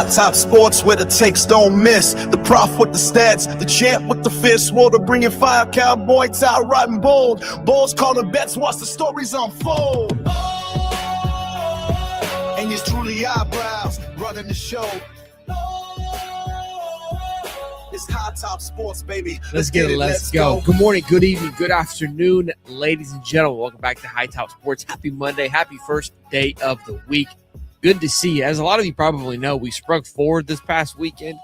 High Top Sports, where the takes don't miss. The prof with the stats, the champ with the fist. Water bringing fire, cowboy, tie riding bold. Balls calling bets, watch the stories unfold. And it's truly eyebrows running the show. It's High Top Sports, baby. Let's get it. Let's go. Good morning, good evening, good afternoon, ladies and gentlemen. Welcome back to High Top Sports. Happy Monday. Happy first day of the week. Good to see you. As a lot of you probably know, we sprung forward this past weekend,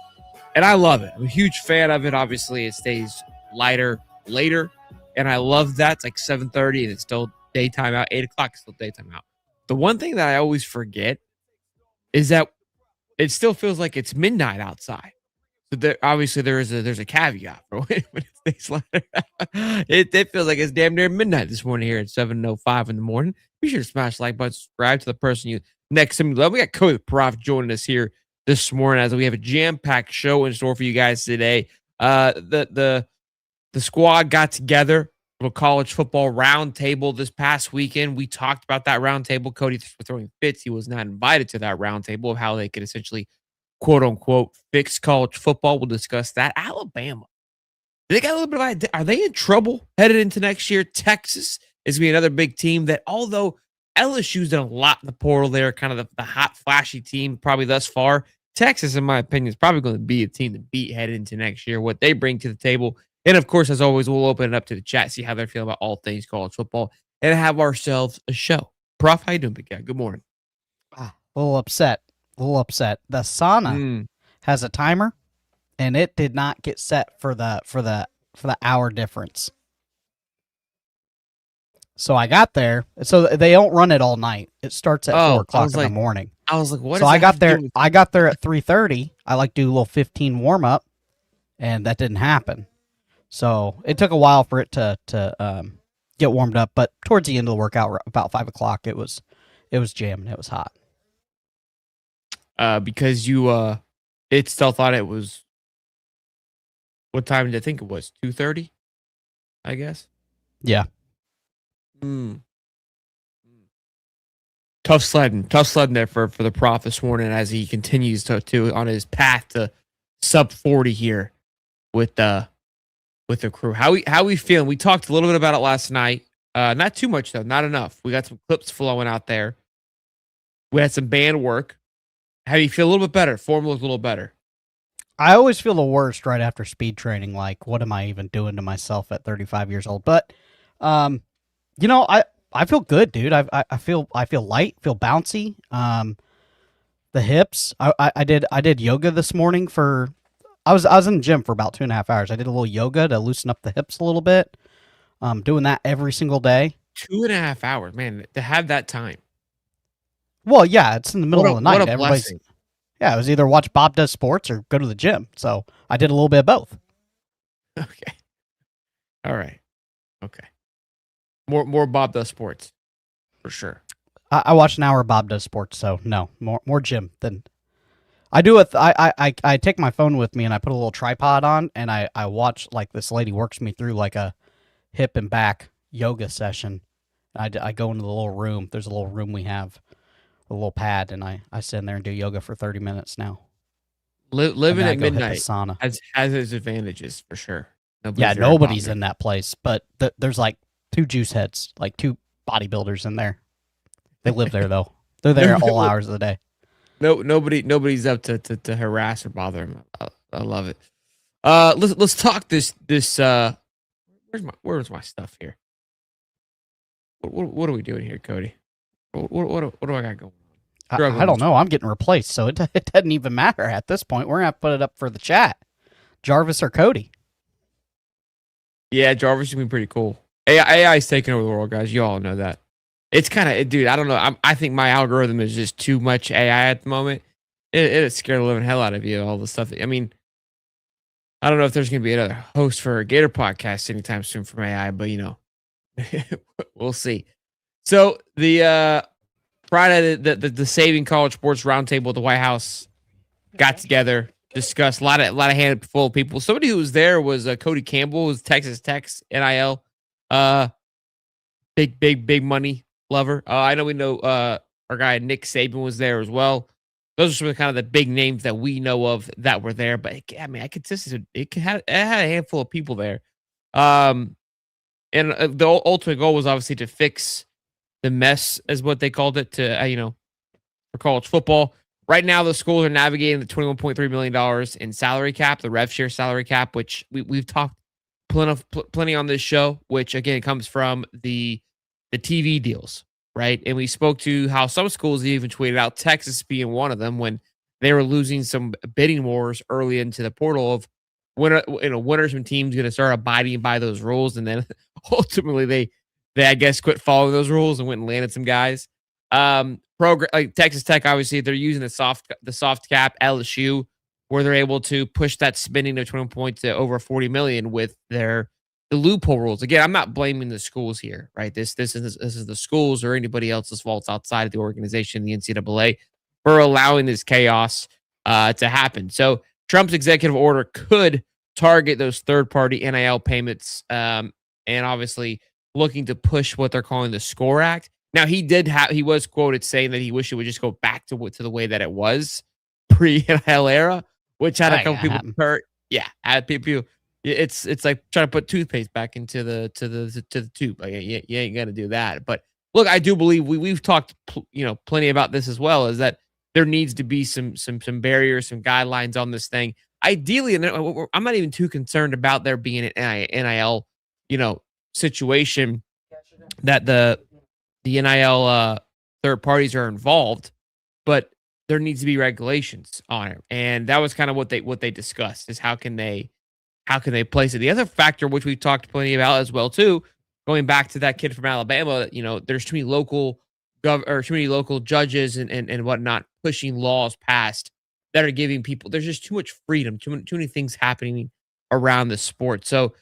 and I love it. I'm a huge fan of it. Obviously, it stays lighter later, and I love that. It's like 7:30, and it's still daytime out. 8 o'clock is still daytime out. The one thing that I always forget is that it still feels like it's midnight outside. So obviously there's a caveat for when it stays lighter. It feels like it's damn near midnight this morning here at 7:05 in the morning. Be sure to smash the like button, subscribe to the person you next to me love. We got Cody the Prof joining us here this morning as we have a jam-packed show in store for you guys today. The squad got together for a college football roundtable this past weekend. We talked about that roundtable. Cody was throwing fits. He was not invited to that roundtable of how they could essentially, quote unquote, fix college football. We'll discuss that. Alabama, they got a little bit of idea. Are they in trouble headed into next year? Texas is going to be another big team that, although LSU's done a lot in the portal, they're kind of the hot, flashy team probably thus far. Texas, in my opinion, is probably going to be a team to beat headed into next year, what they bring to the table. And of course, as always, we'll open it up to the chat, see how they're feeling about all things college football, and have ourselves a show. Prof, how you doing, big guy? Good morning. A little upset. The sauna has a timer, and it did not get set for the hour difference. So I got there. So they don't run it all night. It starts at 4 o'clock in the morning. I was like, what? So I got there. I got there at 3:30. I do a little 15 warm up, and that didn't happen. So it took a while for it to get warmed up. But towards the end of the workout, about 5 o'clock, it was jamming. It was hot. Because you it still thought it was, what time did I think it was? 2:30, I guess. Yeah. Tough sledding there for the Prof this morning as he continues to on his path to sub 40 here with the crew. How we feeling? We talked a little bit about it last night. Not too much though, not enough. We got some clips flowing out there. We had some band work. How do you feel? A little bit better. Form looked a little better. I always feel the worst right after speed training. Like, what am I even doing to myself at 35 years old? But, I feel good, dude. I feel light, feel bouncy. The hips. I did yoga this morning I was in the gym for about 2.5 hours. I did a little yoga to loosen up the hips a little bit. Doing that every single day. 2.5 hours, man. To have that time. Well, yeah, it's in the middle of the night. What a blessing. Yeah, it was either watch Bob Does Sports or go to the gym. So I did a little bit of both. Okay. All right. Okay. More Bob Does Sports, for sure. I watched an hour of Bob Does Sports, so no, more gym than I do. I take my phone with me and I put a little tripod on and I watch, like, this lady works me through like a hip and back yoga session. I go into the little room. There's a little room we have, a little pad, and I sit in there and do yoga for 30 minutes now. Living at midnight sauna has its advantages, for sure. Nobody's in that place, but there's like 2 juice heads, like 2 bodybuilders in there. They live there though. They're there all hours of the day. Nobody's up to harass or bother him. I love it. Let's talk this. Where's my stuff here? What are we doing here, Cody? What do I got going on? I don't know. I'm getting replaced, so it doesn't even matter at this point. We're gonna have to put it up for the chat. Jarvis or Cody? Yeah, Jarvis is gonna be pretty cool. AI is taking over the world, guys. You all know that. It's kind of, dude, I don't know. I think my algorithm is just too much AI at the moment. It scared the living hell out of you, all the stuff. I mean, I don't know if there's going to be another host for a Gator podcast anytime soon from AI, but, we'll see. So the Friday, the Saving College Sports Roundtable at the White House got together, discussed a lot of handful of people. Somebody who was there was Cody Campbell, who's Texas Tech's NIL, big money lover. I know our guy Nick Saban was there as well. those are some of the kind of the big names that we know of that were there. But I mean, I could just it had a handful of people there. And the ultimate goal was obviously to fix the mess, is what they called it, to for college football. Right now, the schools are navigating the $21.3 million in salary cap, the rev share salary cap, which we've talked plenty on this show, which again comes from the TV deals, right? And we spoke to how some schools even tweeted out, Texas being one of them, when they were losing some bidding wars early into the portal of when are some teams going to start abiding by those rules, and then ultimately they I guess quit following those rules and went and landed some guys. Program like Texas Tech, obviously they're using the soft cap. LSU, where they're able to push that spending of 20 points to over 40 million with the loophole rules. Again, I'm not blaming the schools here, right? This is the schools or anybody else's faults outside of the organization, the NCAA, for allowing this chaos to happen. So Trump's executive order could target those third-party NIL payments, and obviously looking to push what they're calling the SCORE Act. Now, he was quoted saying that he wished it would just go back to the way that it was pre-NIL era, which had a couple people hurt. Yeah, had people. It's like trying to put toothpaste back into the tube. Like, you ain't gonna do that. But look, I do believe we've talked plenty about this as well. Is that there needs to be some barriers, some guidelines on this thing. Ideally, and I'm not even too concerned about there being an NIL situation that the NIL third parties are involved, but there needs to be regulations on it. And that was kind of what they discussed, is how can they place it. The other factor, which we've talked plenty about as well too, going back to that kid from Alabama, there's too many local judges and whatnot pushing laws passed that are giving people, there's just too much freedom, too many things happening around the sport. So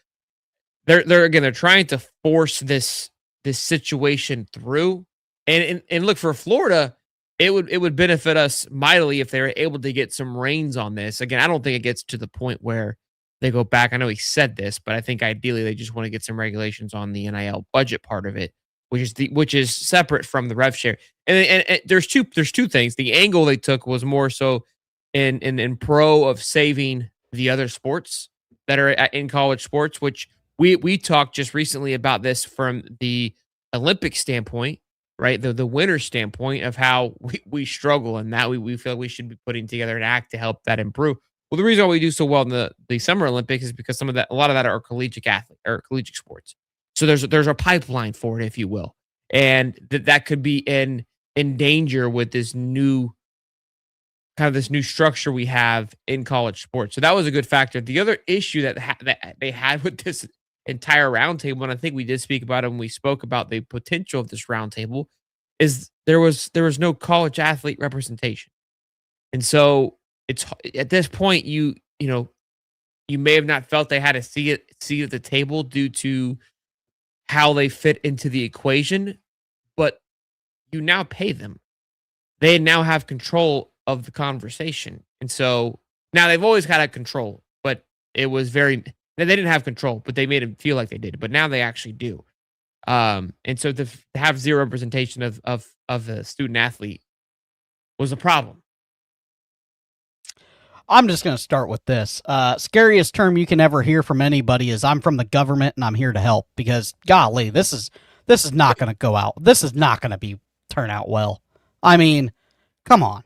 they're trying to force this situation through. And look, for Florida, it would benefit us mightily if they were able to get some reins on this. Again, I don't think it gets to the point where they go back. I know he said this, but I think ideally they just want to get some regulations on the NIL budget part of it, which is separate from the rev share. And there's two things. The angle they took was more so in pro of saving the other sports that are in college sports, which we talked just recently about this from the Olympic standpoint, right? The winter standpoint of how we struggle, and that we feel we should be putting together an act to help that improve. Well, the reason why we do so well in the Summer Olympics is because a lot of that are collegiate collegiate sports. So there's a pipeline for it, if you will, and that could be in danger with this new structure we have in college sports. So that was a good factor. The other issue that they had with this entire roundtable, and I think we did speak about it when we spoke about the potential of this roundtable, is there was no college athlete representation, and so it's at this point you may have not felt they had a seat at the table due to how they fit into the equation, but you now pay them. They now have control of the conversation, and so now they've always had a control, but it was they didn't have control, but they made them feel like they did. But now they actually do. And so to have zero representation of the student athlete was a problem. I'm just going to start with this. Scariest term you can ever hear from anybody is "I'm from the government and I'm here to help." Because golly, this is not going to go out. This is not going to turn out well. I mean, come on.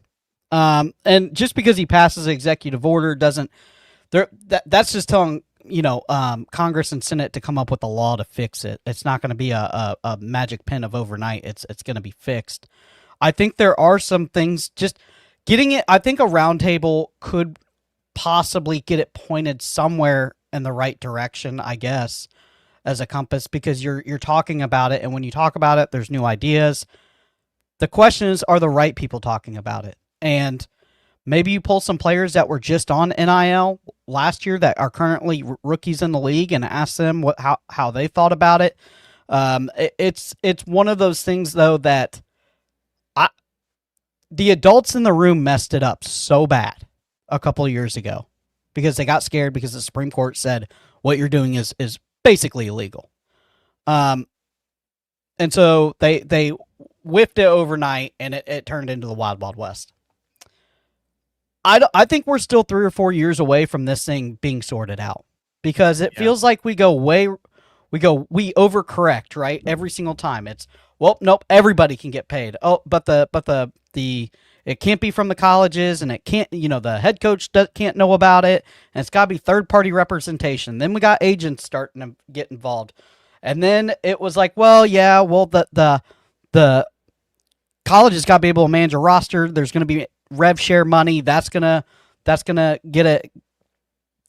And just because he passes an executive order doesn't. That's just telling Congress and Senate to come up with a law to fix it. It's not going to be a magic pen of overnight. It's going to be fixed. I think there are some things just getting it. I think a roundtable could possibly get it pointed somewhere in the right direction, I guess, as a compass, because you're talking about it. And when you talk about it, there's new ideas. The question is, are the right people talking about it? And maybe you pull some players that were just on NIL last year that are currently rookies in the league and ask them how they thought about it. It's one of those things, though, that the adults in the room messed it up so bad a couple of years ago because they got scared because the Supreme Court said what you're doing is basically illegal. And so they whiffed it overnight, and it turned into the Wild Wild West. I think we're still 3 or 4 years away from this thing being sorted out, because it feels like we overcorrect, right? Every single time it's, well, nope, everybody can get paid. Oh, but the it can't be from the colleges, and it can't, the head coach can't know about it, and it's got to be third-party representation. Then we got agents starting to get involved. And then it was like, the college has got to be able to manage a roster. There's going to be rev share money. That's gonna get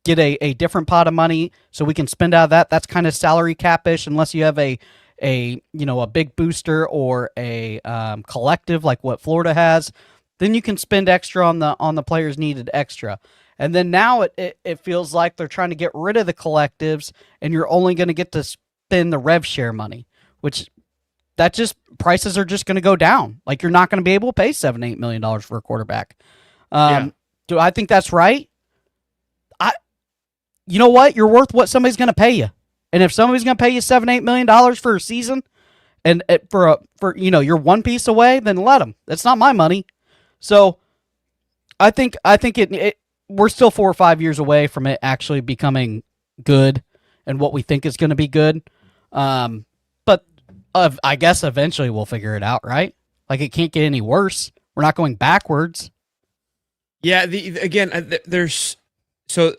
a different pot of money, so we can spend out of that. That's kind of salary cap-ish, unless you have a big booster or a collective like what Florida has. Then you can spend extra on the players needed extra. And then now it feels like they're trying to get rid of the collectives, and you're only going to get to spend the rev share money, which prices are just going to go down. Like, you're not going to be able to pay $7-8 million for a quarterback. Do I think that's right? You know what? You're worth what somebody's going to pay you. And if somebody's going to pay you $7-8 million for a season, and for you're one piece away, then let them. That's not my money. So I think we're still 4 or 5 years away from it actually becoming good and what we think is going to be good. But I guess eventually we'll figure it out, right? Like, it can't get any worse. We're not going backwards. Yeah. So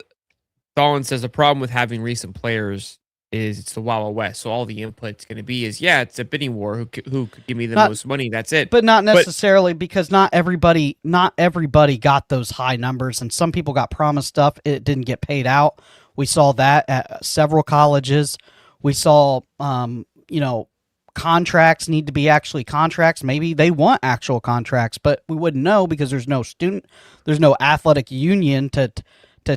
Dolan says the problem with having recent players is it's the Wild West. So all the input's going to be is, it's a bidding war. Who could give me the most money? That's it. But not necessarily, because not everybody got those high numbers, and some people got promised stuff. It didn't get paid out. We saw that at several colleges. We saw, contracts need to be actually contracts. Maybe they want actual contracts, but we wouldn't know because there's no athletic union to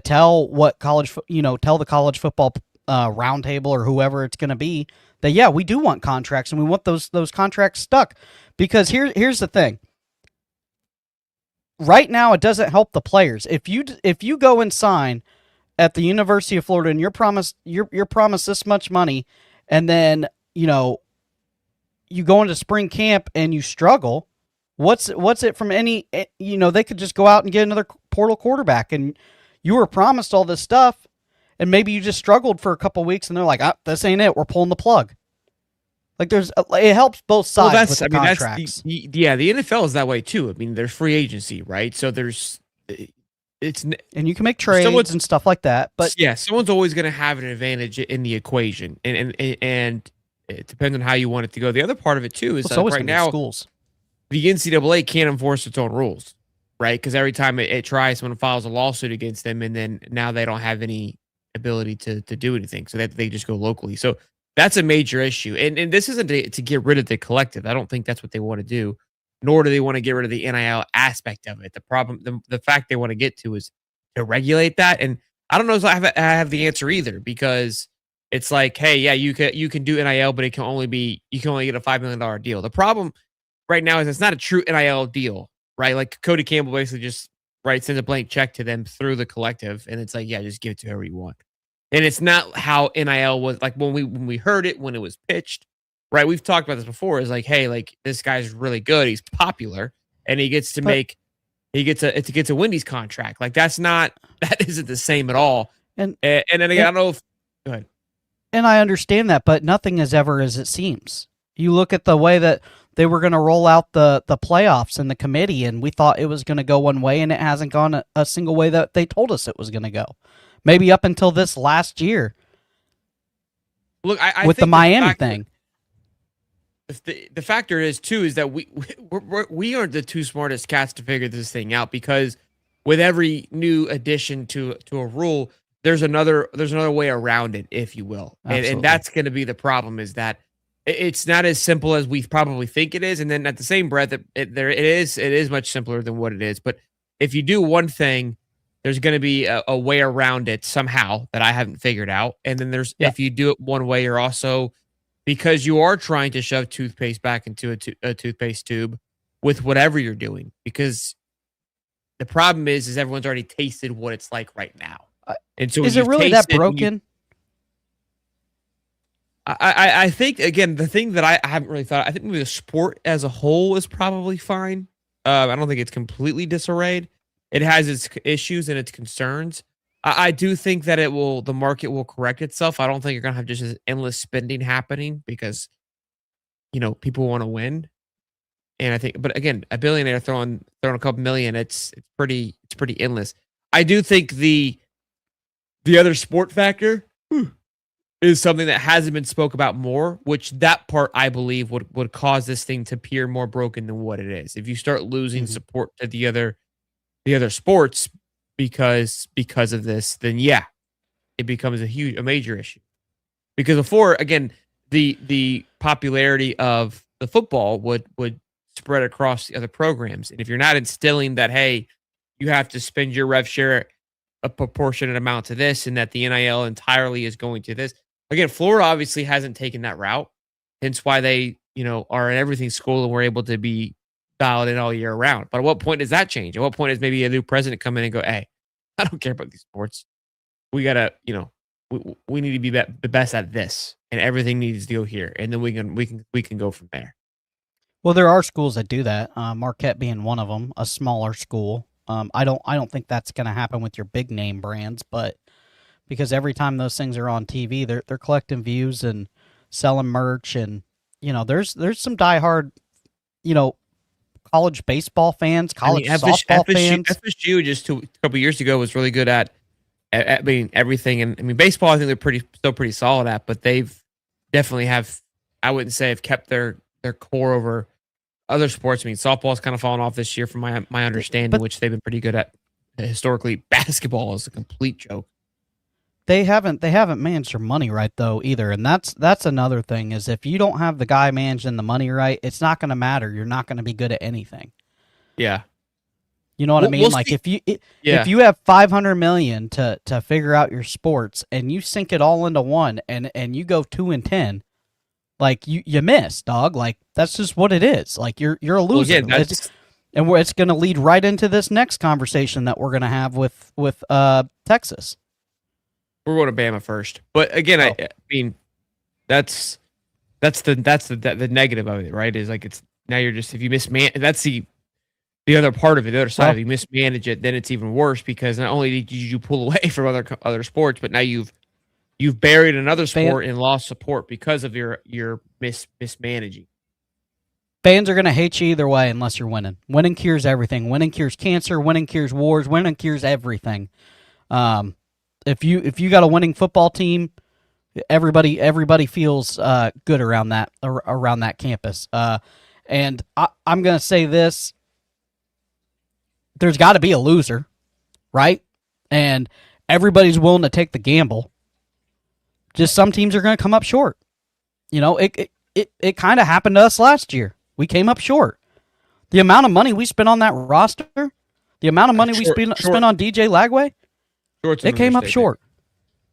tell what tell the college football roundtable or whoever it's going to be that, we do want contracts, and we want those contracts stuck. Because here's the thing. Right now, it doesn't help the players. If you go and sign at the University of Florida and you're promised this much money, and then you go into spring camp and you struggle, what's it from any? They could just go out and get another portal quarterback, and you were promised all this stuff, and maybe you just struggled for a couple of weeks, and they're like, this ain't it. We're pulling the plug. Like, it helps both sides with the contracts. The NFL is that way too. I mean, there's free agency, right? So and you can make trades and stuff like that. But someone's always going to have an advantage in the equation, and it depends on how you want it to go. The other part of it too is right now, schools, the NCAA can't enforce its own rules, right? Because every time it tries, someone files a lawsuit against them, and then now they don't have any ability to do anything, so that they just go locally. So that's a major issue, and this isn't to get rid of the collective. I don't think that's what they want to do, nor do they want to get rid of the NIL aspect of it. The problem, the fact they want to get to is to regulate that, and I don't know if I have the answer either, because it's like, hey, you can do NIL, but you can only get a $5 million deal. The problem right now is it's not a true NIL deal, right? Like, Cody Campbell basically just sends a blank check to them through the collective, and it's like, just give it to whoever you want. And it's not how NIL was like when we heard it, when it was pitched, right? We've talked about this before. It's like, hey, like, this guy's really good, he's popular, and he gets a Wendy's contract. Like, that isn't the same at all. And then again, I don't know if go ahead. And I understand that, but nothing is ever as it seems. You look at the way that they were going to roll out the playoffs and the committee, and we thought it was going to go one way, and it hasn't gone a single way that they told us it was going to go. Maybe up until this last year. Look, I with think the Miami thing. The factor is too is that we aren't the two smartest cats to figure this thing out, because with every new addition to a rule, there's another way around it, if you will, and that's going to be the problem. Is that it's not as simple as we probably think it is, and then at the same breath, it is much simpler than what it is. But if you do one thing, there's going to be a way around it somehow that I haven't figured out, and then if you do it one way, you're also, because you are trying to shove toothpaste back into a toothpaste tube with whatever you're doing, because the problem is everyone's already tasted what it's like right now. And so is it really that broken? I think, again, the thing that I haven't really thought, I think maybe the sport as a whole is probably fine. I don't think it's completely disarrayed. it has its issues and its concerns. I do think that the market will correct itself. I don't think you're gonna have just this endless spending happening because people want to win. And I think, but again, a billionaire throwing a couple million, it's pretty endless. I do think the other sport factor is something that hasn't been spoke about more, which that part I believe would cause this thing to appear more broken than what it is. If you start losing support to the other sports because of this, then yeah, it becomes a major issue. Because before, again, the popularity of the football would spread across the other programs. And if you're not instilling that, hey, you have to spend your rev share a proportionate amount to this and that the NIL entirely is going to this. Again, Florida obviously hasn't taken that route. Hence why they, are in everything school and we're able to be dialed in all year round. But at what point does that change? At what point is maybe a new president come in and go, hey, I don't care about these sports. We gotta, we need to be the best at this, and everything needs to go here, and then we can go from there. Well, there are schools that do that. Marquette being one of them, a smaller school. I don't think that's going to happen with your big name brands, but because every time those things are on TV, they're collecting views and selling merch, and there's some diehard, college baseball fans, college softball fans. FSU just a couple years ago was really good at everything, and baseball I think they're still pretty solid at, but they've definitely I wouldn't say have kept their core over other sports. Softball's kind of fallen off this year from my understanding, which they've been pretty good at historically. Basketball is a complete joke. They haven't managed their money right though either, and that's another thing is if you don't have the guy managing the money right, it's not going to matter. You're not going to be good at anything. Yeah, you know what I mean. Like if you have $500 million to figure out your sports and you sink it all into one, and you go 2-10. Like you miss, dog. Like that's just what it is. Like you're a loser, and it's going to lead right into this next conversation that we're going to have with Texas. We're going to Bama first, but again, I mean, that's the negative of it, right? Is like it's now you're just if you that's the other part of it, the other side. If you mismanage it, then it's even worse because not only did you pull away from other sports, but now you've buried another sport and lost support because of your mismanaging. Fans are going to hate you either way unless you're winning. Winning cures everything. Winning cures cancer. Winning cures wars. Winning cures everything. If you got a winning football team, everybody feels good around that campus. And I'm going to say this: there's got to be a loser, right? And everybody's willing to take the gamble. Just some teams are going to come up short. It kind of happened to us last year. We came up short. The amount of money we spent on that roster, the amount of money we spent on DJ Lagway, it came up short.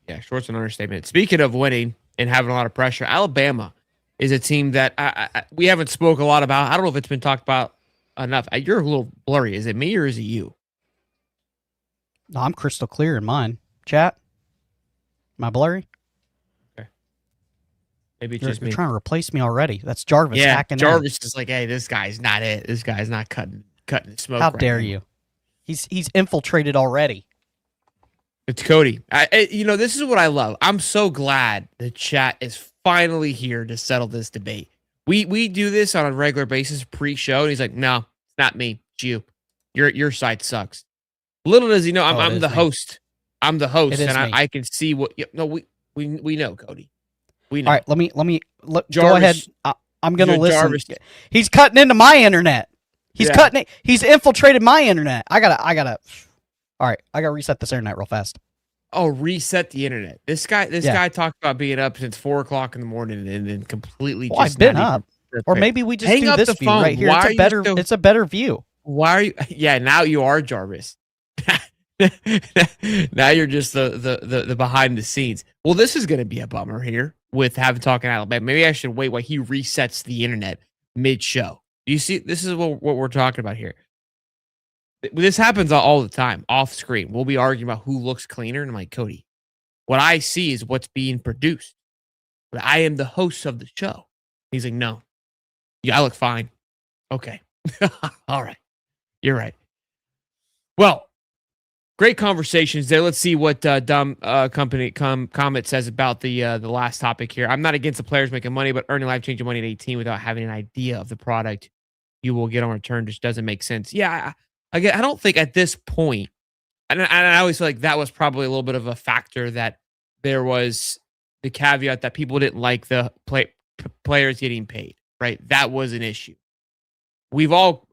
Yeah, short's an understatement. Speaking of winning and having a lot of pressure, Alabama is a team that we haven't spoke a lot about. I don't know if it's been talked about enough. You're a little blurry. Is it me or is it you? No, I'm crystal clear in mine. Chat? Am I blurry? Maybe it's just me. You're trying to replace me already. That's Jarvis. Yeah, Jarvis is like, hey, this guy's not it. This guy's not cutting smoke. How dare you? He's infiltrated already. It's Cody. This is what I love. I'm so glad the chat is finally here to settle this debate. We do this on a regular basis pre-show, and he's like, no, it's not me. It's you. Your side sucks. Little does he know, I'm the host. I'm the host, and I can see what. We know, Cody. We know. All right, let me Jarvis, go ahead. I'm gonna listen. Jarvis. He's cutting into my internet. Cutting it. He's infiltrated my internet. I gotta. All right, I gotta reset this internet real fast. Oh, reset the internet. This guy talked about being up since 4:00 in the morning and then completely. I've been up, or maybe we just do this view right here. It's a better view. Why are you? Yeah, now you are Jarvis. Now you're just the behind the scenes. Well, this is going to be a bummer here with having talking Alabama. Maybe I should wait while he resets the internet mid-show. You see, this is what we're talking about here. This happens all the time off screen. We'll be arguing about who looks cleaner, and I'm like, Cody, what I see is what's being produced. But I am the host of the show. He's like, no, yeah, I look fine. Okay, all right, you're right. Well, great conversations there. Let's see what Dumb Company comment says about the last topic here. I'm not against the players making money, but earning life-changing money at 18 without having an idea of the product you will get on return just doesn't make sense. Yeah, I don't think at this point, and I always feel like that was probably a little bit of a factor, that there was the caveat that people didn't like the players getting paid, right? That was an issue. We've all,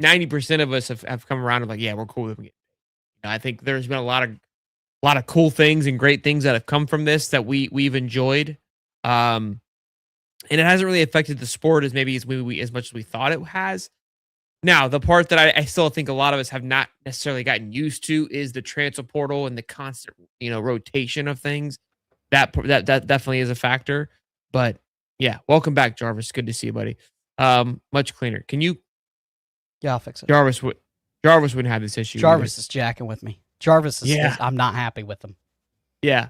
90% of us have come around and like, yeah, we're cool with them getting paid. I think there's been a lot of cool things and great things that have come from this that we've enjoyed. And it hasn't really affected the sport as much as we thought it has. Now, the part that I still think a lot of us have not necessarily gotten used to is the transfer portal and the constant, rotation of things. That definitely is a factor. But yeah, welcome back, Jarvis. Good to see you, buddy. Much cleaner. Can you? Yeah, I'll fix it. Jarvis wouldn't have this issue. Jarvis is jacking with me. Jarvis is I'm not happy with him. Yeah.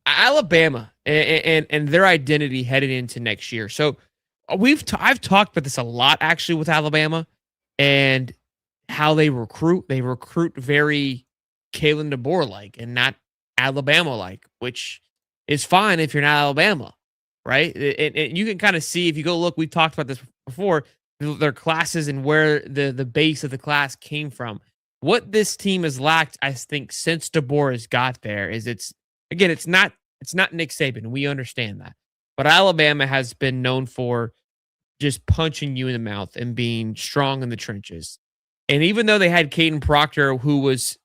Alabama and their identity headed into next year. So I've talked about this a lot actually with Alabama and how they recruit. They recruit very Kalen DeBoer like and not Alabama like, which is fine if you're not Alabama, right? And you can kind of see if you go look. We've talked about this before. Their classes and where the base of the class came from. What this team has lacked, I think, since DeBoer has got there is it's not Nick Saban. We understand that. But Alabama has been known for just punching you in the mouth and being strong in the trenches. And even though they had Caden Proctor, who was,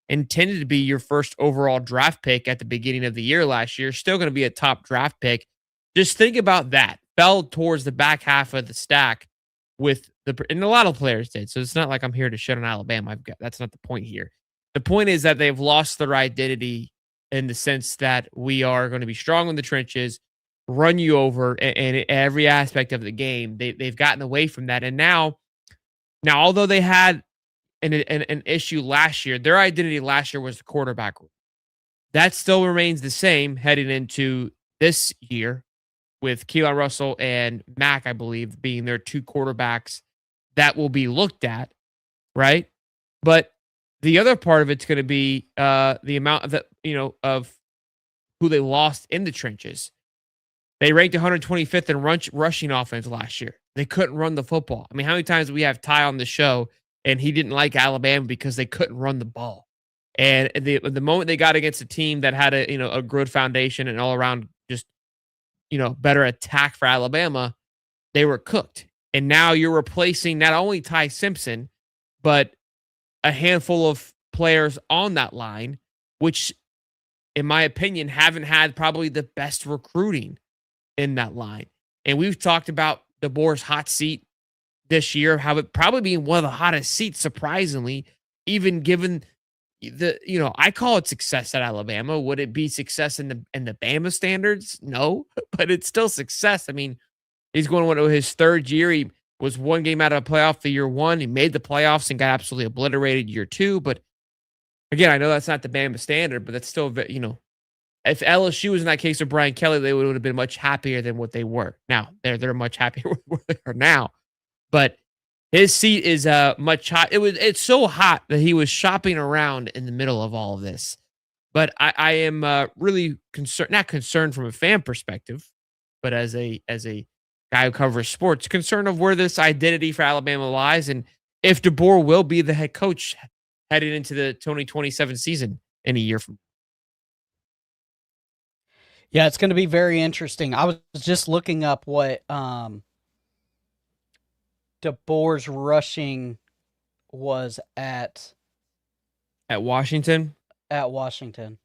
intended to be your first overall draft pick at the beginning of the year last year, still going to be a top draft pick. Just think about that. Fell towards the back half of the stack and a lot of players did. So it's not like I'm here to shit on Alabama. That's not the point here. The point is that they've lost their identity in the sense that we are going to be strong in the trenches, run you over, and every aspect of the game. They've gotten away from that. And now, although they had an issue last year, their identity last year was the quarterback room. That still remains the same heading into this year, with Keelan Russell and Mack, I believe, being their two quarterbacks that will be looked at, right? But the other part of it's going to be the amount of who they lost in the trenches. They ranked 125th in rushing offense last year. They couldn't run the football. I mean, how many times do we have Ty on the show and he didn't like Alabama because they couldn't run the ball? And the moment they got against a team that had a good foundation and all around just better attack for Alabama, they were cooked. And now you're replacing not only Ty Simpson, but a handful of players on that line, which, in my opinion, haven't had probably the best recruiting in that line. And we've talked about DeBoer's hot seat this year, how it probably being one of the hottest seats, surprisingly, even given I call it success at Alabama. Would it be success in the Bama standards? No, but it's still success. I mean, he's going to his third year. He was one game out of a playoff for year one. He made the playoffs and got absolutely obliterated year two. But again, I know that's not the Bama standard, but that's still, if LSU was in that case of Brian Kelly, they would have been much happier than what they were. Now they're much happier with where they are now, but his seat is much hot. It's so hot that he was shopping around in the middle of all of this. But I am really concerned, not concerned from a fan perspective, but as a guy who covers sports, concerned of where this identity for Alabama lies and if DeBoer will be the head coach headed into the 2027 season in a year from. Yeah, it's going to be very interesting. I was just looking up what DeBoer's rushing was at Washington. At Washington.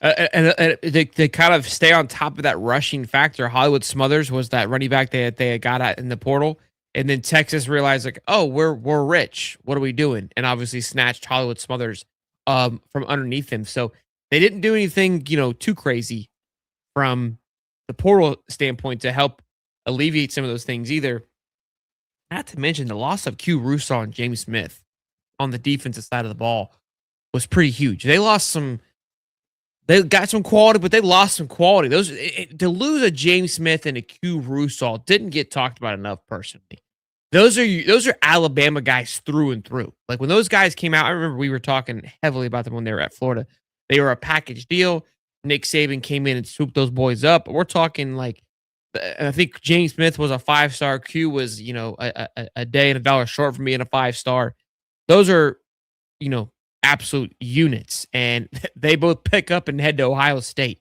And they kind of stay on top of that rushing factor. Hollywood Smothers was that running back they had got at in the portal. And then Texas realized, like, oh, we're rich. What are we doing? And obviously snatched Hollywood Smothers from underneath him. So they didn't do anything, too crazy from the portal standpoint to help alleviate some of those things either. Not to mention the loss of Q Russo and James Smith on the defensive side of the ball was pretty huge. They got some quality, but they lost some quality. To lose a James Smith and a Q Russo didn't get talked about enough personally. those are Alabama guys through and through. Like when those guys came out, I remember we were talking heavily about them when they were at Florida. They were a package deal. Nick Saban came in and swooped those boys up. We're talking like, I think James Smith was a 5-star. Q was, a day and a dollar short from being a 5-star. Those are, absolute units. And they both pick up and head to Ohio State,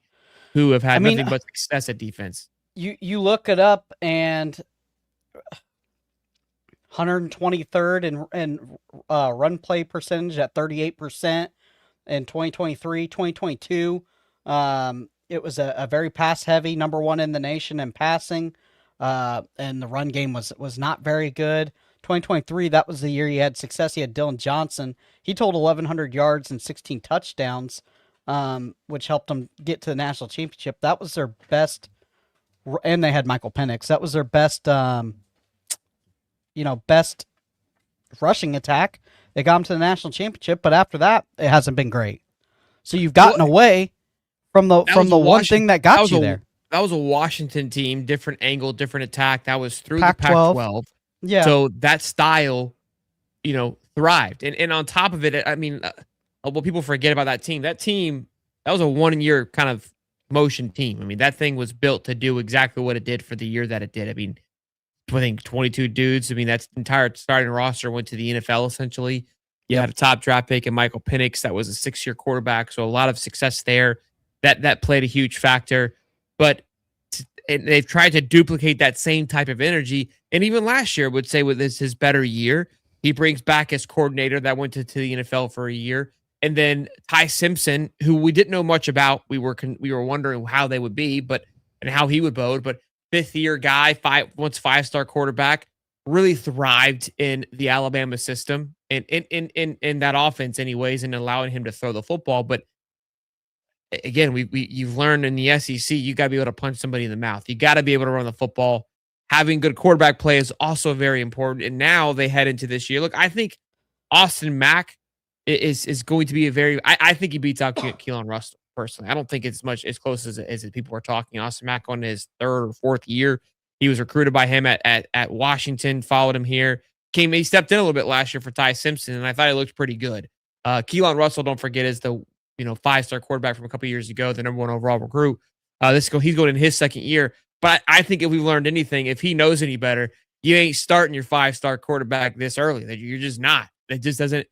who have had nothing but success at defense. You look it up, and 123rd in run play percentage at 38% in 2023, 2022. It was a very pass heavy, number one in the nation in passing. And the run game was not very good. 2023, that was the year he had success. He had Dylan Johnson. He totaled 1,100 yards and 16 touchdowns, which helped them get to the national championship. That was their best, and they had Michael Penix. That was their best, best rushing attack. They got them to the national championship, but after that, it hasn't been great. So you've gotten away from the one thing that got you there. That was a Washington team, different angle, different attack. That was through Pac-12. the Pac-12. Yeah. So that style, thrived. And on top of it, I mean, what people forget about that team, that was a 1-year kind of motion team. I mean, that thing was built to do exactly what it did for the year that it did. I mean, I think 22 dudes. I mean, that's entire starting roster went to the NFL essentially. You had a top draft pick in Michael Penix. That was a 6-year quarterback. So a lot of success there. That played a huge factor. But they've tried to duplicate that same type of energy. And even last year, I would say with his better year, he brings back his coordinator that went to the NFL for a year. And then Ty Simpson, who we didn't know much about. We were wondering how they would be, and how he would bode. But 5th-year guy, once 5-star quarterback, really thrived in the Alabama system and in that offense anyways, and allowing him to throw the football. But again, you've learned in the SEC, you got to be able to punch somebody in the mouth. You got to be able to run the football. Having good quarterback play is also very important. And now they head into this year. Look, I think Austin Mack is going to be I think he beats out Keelan Russell personally. I don't think it's much as close as people are talking. Austin Mack on his 3rd or 4th year. He was recruited by him at Washington, followed him here. He stepped in a little bit last year for Ty Simpson, and I thought he looked pretty good. Keelan Russell, don't forget, is the 5-star quarterback from a couple years ago, the number 1 overall recruit. He's going in his 2nd year. But I think if we've learned anything, if he knows any better, you ain't starting your 5-star quarterback this early. That you're just not. It just doesn't.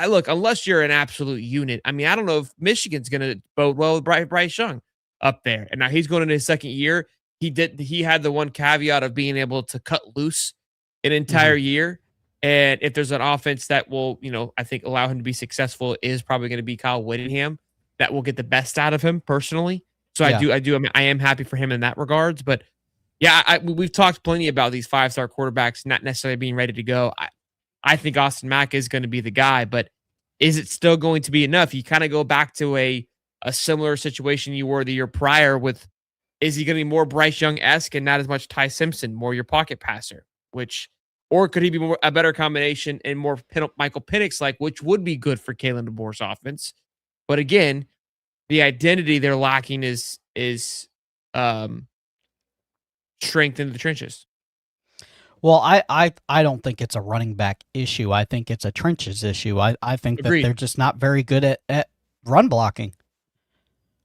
Look, unless you're an absolute unit. I mean, I don't know if Michigan's going to bode well with Bryce Young up there. And now he's going into his 2nd year. He had the one caveat of being able to cut loose an entire year. And if there's an offense that will, I think allow him to be successful, is probably going to be Kyle Whittingham. That will get the best out of him personally. So yeah. I am happy for him in that regards. But yeah, we've talked plenty about these 5-star quarterbacks not necessarily being ready to go. I think Austin Mack is going to be the guy, but is it still going to be enough? You kind of go back to a similar situation you were the year prior with, is he going to be more Bryce Young-esque and not as much Ty Simpson, more your pocket passer, or could he be a better combination and more Michael Penix-like, which would be good for Kalen DeBoer's offense? But again, the identity they're lacking is strength in the trenches. Well, I don't think it's a running back issue. I think it's a trenches issue. I think that they're just not very good at run blocking.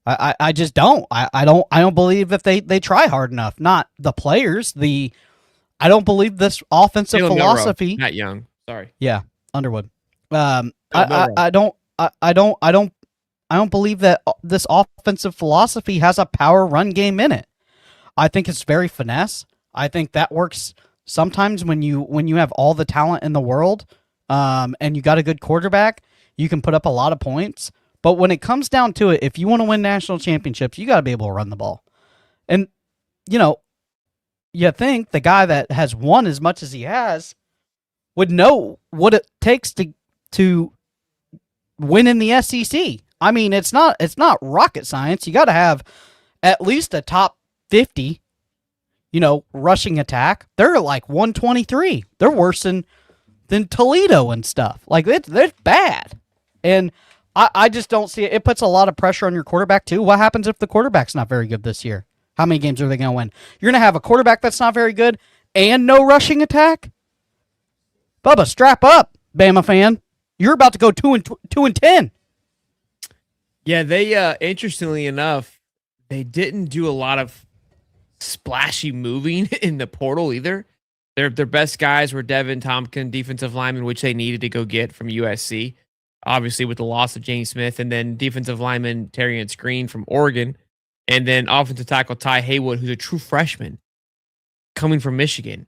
I just don't. I don't believe that they try hard enough. Not the players. I don't believe this offensive philosophy. Not Young. Sorry. Yeah, Underwood. I don't believe that this offensive philosophy has a power run game in it. I think it's very finesse. I think that works sometimes when you have all the talent in the world, and you got a good quarterback, you can put up a lot of points. But when it comes down to it, if you want to win national championships, you got to be able to run the ball. And, you think the guy that has won as much as he has would know what it takes to win in the SEC. I mean, it's not rocket science. You got to have at least a top 50, rushing attack. They're like 123. They're worse than Toledo and stuff. Like, they're bad. And I just don't see it. It puts a lot of pressure on your quarterback, too. What happens if the quarterback's not very good this year? How many games are they going to win? You're going to have a quarterback that's not very good and no rushing attack? Bubba, strap up, Bama fan. You're about to go 2-10. Yeah, they interestingly enough, they didn't do a lot of splashy moving in the portal either. Their best guys were Devin Tompkins, defensive lineman, which they needed to go get from USC, obviously with the loss of James Smith, and then defensive lineman Terrian Green from Oregon, and then offensive tackle Ty Haywood, who's a true freshman coming from Michigan.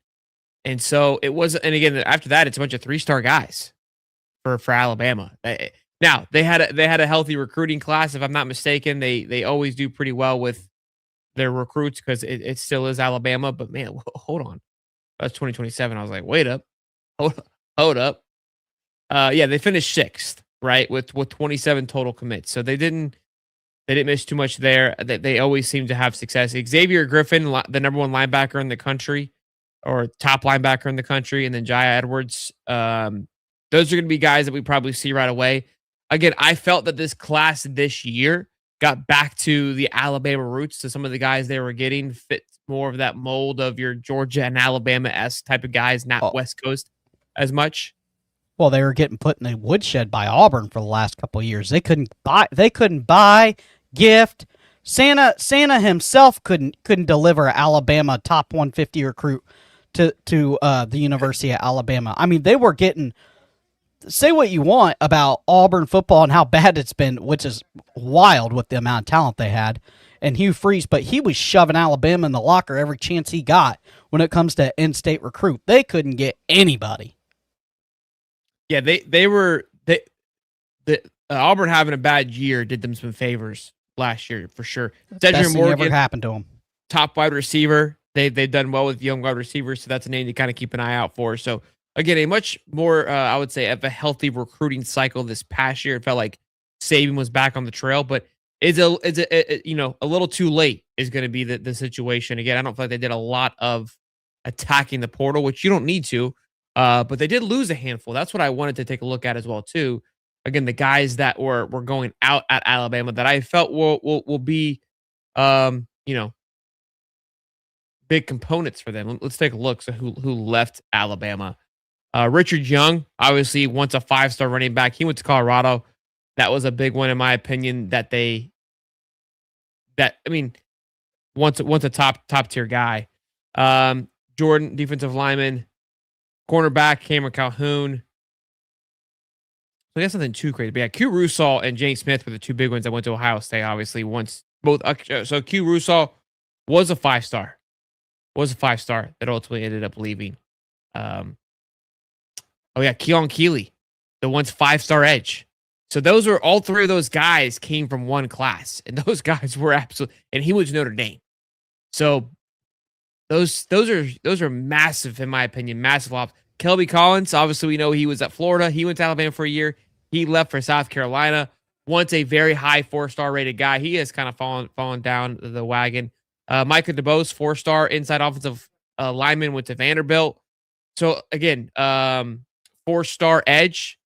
And so it was, and again, after that, it's a bunch of 3-star guys for Alabama. Now they had a healthy recruiting class, if I'm not mistaken. They always do pretty well with their recruits because it still is Alabama. But man, hold on, that's 2027. I was like, wait up, hold up. Yeah, they finished 6th, right, with 27 total commits. So they didn't miss too much there. They always seem to have success. Xavier Griffin, the number 1 linebacker in the country, or top linebacker in the country, and then Jaya Edwards. Those are going to be guys that we probably see right away. Again, I felt that this class this year got back to the Alabama roots. So some of the guys they were getting fit more of that mold of your Georgia and Alabama-esque type of guys, not West Coast as much. Well, they were getting put in the woodshed by Auburn for the last couple of years. They couldn't buy, gift. Santa himself couldn't deliver an Alabama top 150 recruit to the University of Alabama. I mean, they were getting. Say what you want about Auburn football and how bad it's been, which is wild with the amount of talent they had, and Hugh Freeze, but he was shoving Alabama in the locker every chance he got when it comes to in-state recruit. They couldn't get anybody. Yeah, Auburn having a bad year did them some favors last year for sure. Best thing ever happened to him. Top wide receiver. They've done well with young wide receivers, so that's a name to kind of keep an eye out for. So again, a much more, I would say, of a healthy recruiting cycle this past year. It felt like Saban was back on the trail, but it's a little too late is going to be the situation. Again, I don't feel like they did a lot of attacking the portal, which you don't need to, but they did lose a handful. That's what I wanted to take a look at as well too. Again, the guys that were going out at Alabama that I felt will be, big components for them. Let's take a look. So who left Alabama? Richard Young, obviously, once a 5-star running back. He went to Colorado. That was a big one, in my opinion, once a top tier guy. Jordan, defensive lineman. Cornerback, Cameron Calhoun. So I guess nothing too crazy. But yeah, Q Rusall and James Smith were the 2 big ones that went to Ohio State, obviously. So Q Rusall was a 5-star. That ultimately ended up leaving. Keon Keeley, the once 5-star edge. So those are all 3 of those guys came from one class, and those guys were and he was Notre Dame. So those are massive, in my opinion, massive flops. Kelby Collins, obviously we know he was at Florida. He went to Alabama for a year. He left for South Carolina. Once a very high 4-star rated guy, he has kind of fallen down the wagon. Micah DeBose, 4-star inside offensive lineman, went to Vanderbilt. So again, 4-star edge.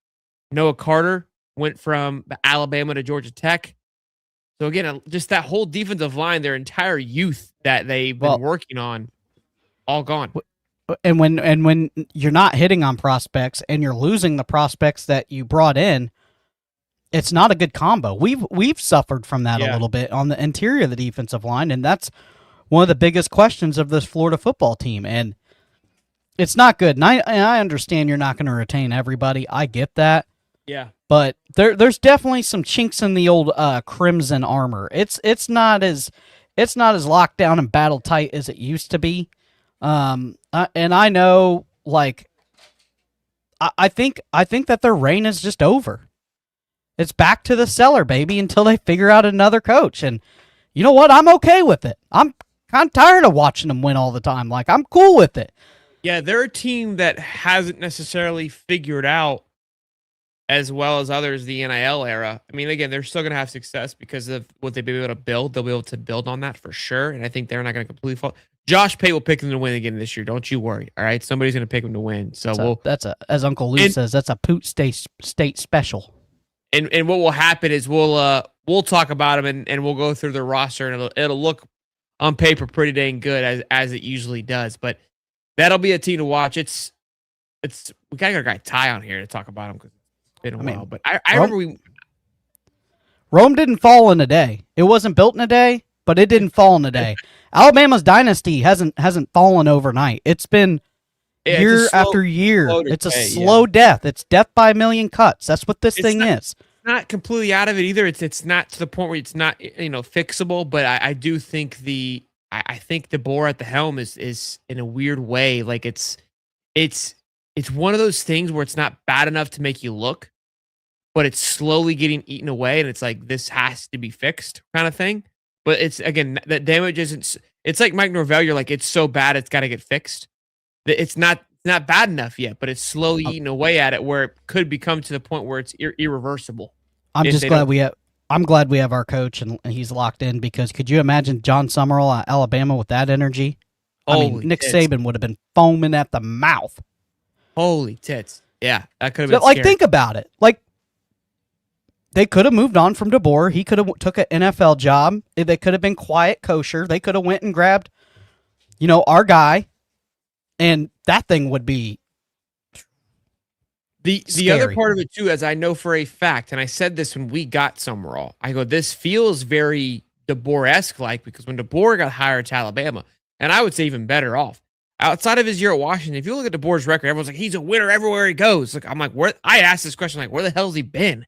Noah Carter went from Alabama to Georgia Tech. So again, just that whole defensive line, their entire youth that they've been working on, all gone. And when you're not hitting on prospects and you're losing the prospects that you brought in, it's not a good combo. We've suffered from that a little bit on the interior of the defensive line, and that's one of the biggest questions of this Florida football team. And it's not good. And I understand you're not going to retain everybody. I get that. Yeah. But there's definitely some chinks in the old Crimson armor. It's not as locked down and battle tight as it used to be. And I know, like, I think that their reign is just over. It's back to the cellar, baby, until they figure out another coach. And you know what? I'm okay with it. I'm kind of tired of watching them win all the time. Like, I'm cool with it. Yeah, they're a team that hasn't necessarily figured out as well as others the NIL era. I mean, again, they're still going to have success because of what they've been able to build. They'll be able to build on that for sure. And I think they're not going to completely fall. Josh Pate will pick them to win again this year. Don't you worry. All right. Somebody's going to pick them to win. So that's as Uncle Lou says, that's a Poot State special. And what will happen is we'll talk about them and we'll go through their roster and it'll look on paper pretty dang good as it usually does. But That'll be a team to watch. We gotta get our guy Ty on here to talk about him because it's been a while. But I remember Rome didn't fall in a day. It wasn't built in a day, but it didn't fall in a day. Alabama's dynasty hasn't fallen overnight. It's been year after year. It's a slow death. It's death by a million cuts. That's what this thing is. Not completely out of it either. It's not to the point where it's not fixable. But I do think I think DeBoer at the helm is in a weird way like it's one of those things where it's not bad enough to make you look, but it's slowly getting eaten away, and it's like this has to be fixed kind of thing. But it's again that damage isn't. It's like Mike Norvell. You're like it's so bad it's got to get fixed. It's not bad enough yet, but it's slowly eating away at it where it could become to the point where it's irreversible. I'm glad we have our coach and he's locked in because could you imagine John Summerall at Alabama with that energy? Nick Saban would have been foaming at the mouth. Holy tits! Yeah, that could have been. Like, think about it. Like, they could have moved on from DeBoer. He could have took an NFL job. They could have been quiet, kosher. They could have went and grabbed, our guy, and that thing would be. The other part of it too, as I know for a fact, and I said this when we got Summerall, I go, this feels very DeBoer-esque like because when DeBoer got hired to Alabama, and I would say even better off. Outside of his year at Washington, if you look at DeBoer's record, everyone's like, he's a winner everywhere he goes. Like, I'm like, where? I asked this question, like, where the hell's he been?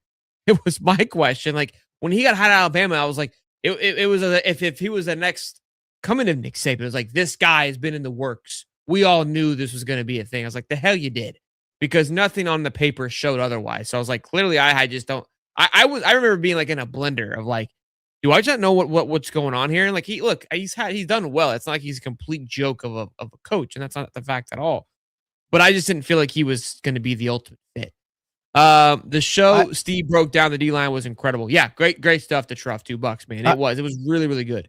It was my question. Like, when he got hired at Alabama, I was like, it was if he was the next coming to Nick Saban, it was like, this guy has been in the works. We all knew this was going to be a thing. I was like, the hell you did. Because nothing on the paper showed otherwise. So I was like, clearly I just don't. I remember being like in a blender of like, do I just know what's going on here? And like he's done well. It's not like he's a complete joke of a coach, and that's not the fact at all. But I just didn't feel like he was going to be the ultimate fit. The show Steve broke down the D line was incredible. Yeah, great stuff to Truff. $2, man. It was really really good.